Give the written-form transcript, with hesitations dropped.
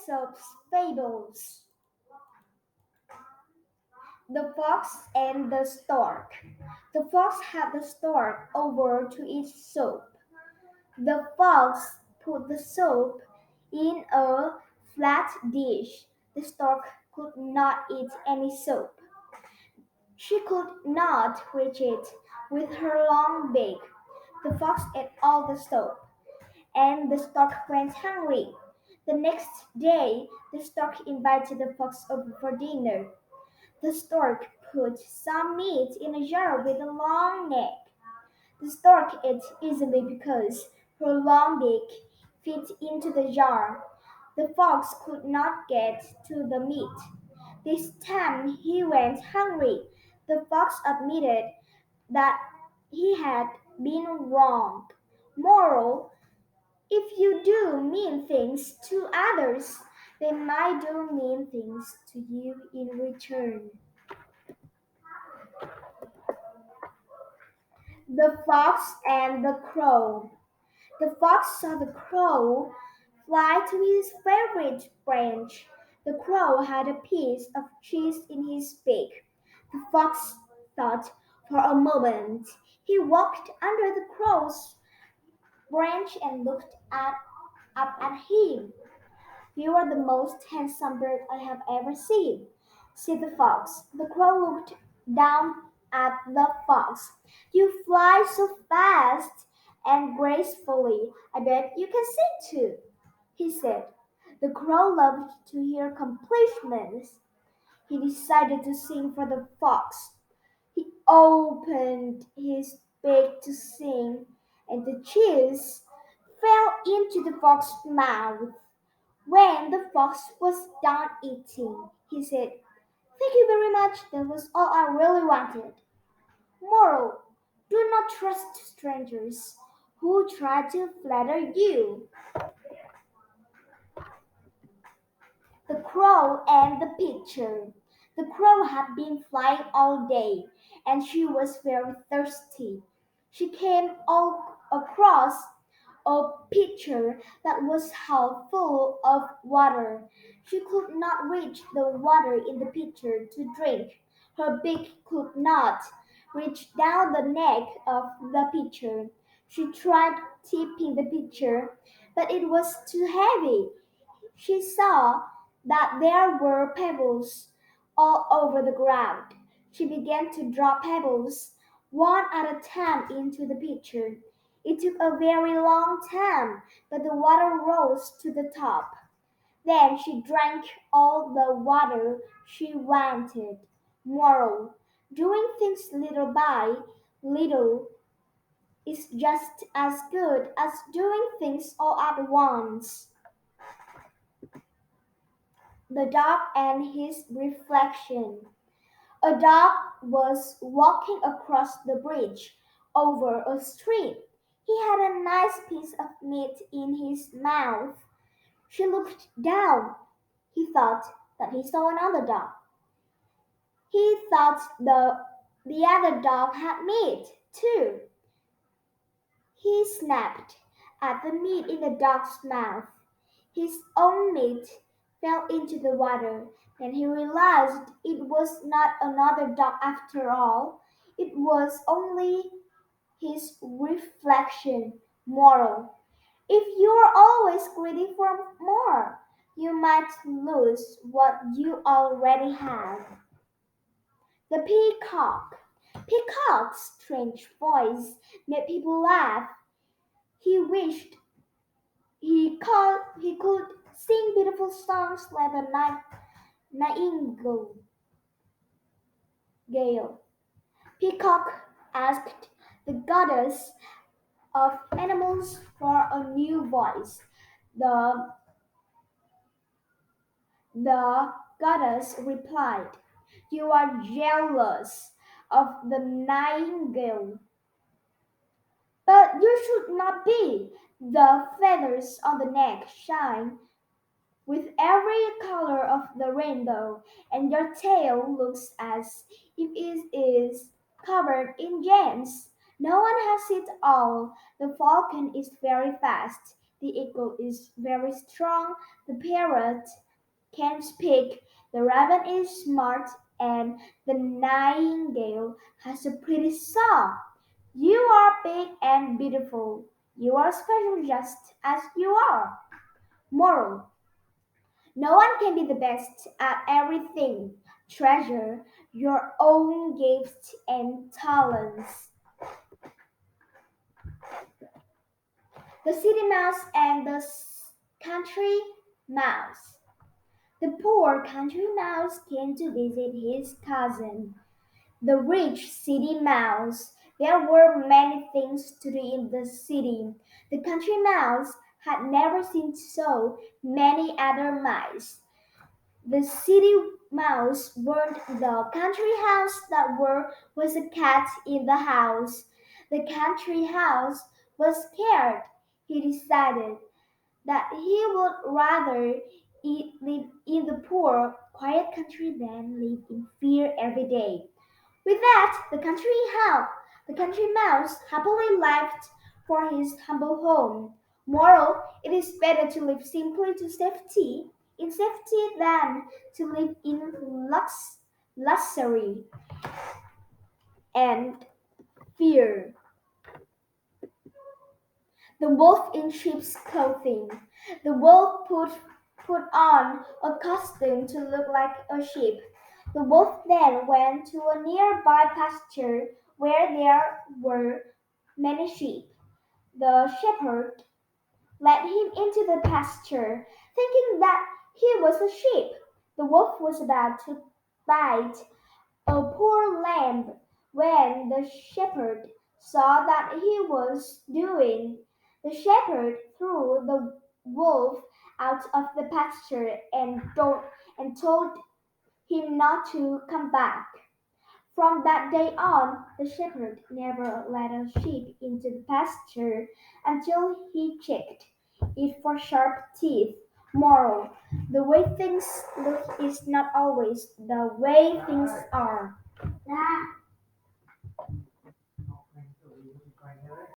Aesop's Fables. The Fox and the Stork. The fox had the stork over to eat soup. The fox put the soup in a flat dish. The stork could not eat any soup. She could not reach it with her long beak. The fox ate all the soup, and the stork went hungry. The next day, the stork invited the fox over for dinner. The stork put some meat in a jar with a long neck. The stork ate easily because her long beak fit into the jar. The fox could not get to the meat. This time he went hungry. The fox admitted that he had been wrong. Moral: if you do mean things to others, they might do mean things to you in return. The Fox and the Crow. The fox saw the crow fly to his favorite branch. The crow had a piece of cheese in his beak. The fox thought for a moment. He walked under the crow's branch and up at him. "You are the most handsome bird I have ever seen," said the fox. The crow looked down at the fox. "You fly so fast and gracefully. I bet you can sing too," he said. The crow loved to hear compliments. He decided to sing for the fox. He opened his beak to sing, and the cheese fell into the fox's mouth. When the fox was done eating, he said, "Thank you very much. That was all I really wanted." Moral: do not trust strangers who try to flatter you. The Crow and the Pitcher. The crow had been flying all day, and she was very thirsty. She came all across a pitcher that was half full of water. She could not reach the water in the pitcher to drink. Her beak could not reach down the neck of the pitcher. She tried tipping the pitcher, but it was too heavy. She saw that there were pebbles all over the ground. She began to drop pebbles one at a time into the pitcher. It took a very long time, but the water rose to the top. Then she drank all the water she wanted. Moral: doing things little by little is just as good as doing things all at once. The dog and his reflection. A dog was walking across the bridge over a stream. He had a nice piece of meat in his mouth. She looked down. He thought that he saw another dog. He thought the other dog had meat, too. He snapped at the meat in the dog's mouth. His own meat fell into the water. Then he realized it was not another dog after all. It was only his reflection. Moral: if you are always greedy for more, you might lose what you already have. The Peacock. Peacock's strange voice made people laugh. He wished he could sing beautiful songs like the nightingale. Peacock asked the goddess of animals for a new voice. The, the goddess replied, "You are jealous of the nightingale. But you should not be. The feathers on the neck shine with every color of the rainbow, and your tail looks as if it is covered in gems. No one has it all. The falcon is very fast. The eagle is very strong. The parrot can speak. The raven is smart. And the nightingale has a pretty song. You are big and beautiful. You are special just as you are. Moral: no one can be the best at everything. Treasure your own gifts and talents. The city mouse and the country mouse. The poor country mouse came to visit his cousin, the rich city mouse. There were many things to do in the city. The country mouse had never seen so many other mice. The city mouse warned the country house that there was a cat in the house. The country house was scared. He decided that he would rather live in the poor, quiet country than live in fear every day. With that, the country mouse happily left for his humble home. Moral: it is better to live simply in safety than to live in luxury and fear. The wolf in sheep's clothing. The wolf put on a costume to look like a sheep. The wolf then went to a nearby pasture where there were many sheep. The shepherd led him into the pasture, thinking that he was a sheep. The wolf was about to bite a poor lamb. When the shepherd saw that he was doing, the shepherd threw the wolf out of the pasture and told him not to come back. From that day on, the shepherd never let a sheep into the pasture until he checked it for sharp teeth. Moral: the way things look is not always the way things are.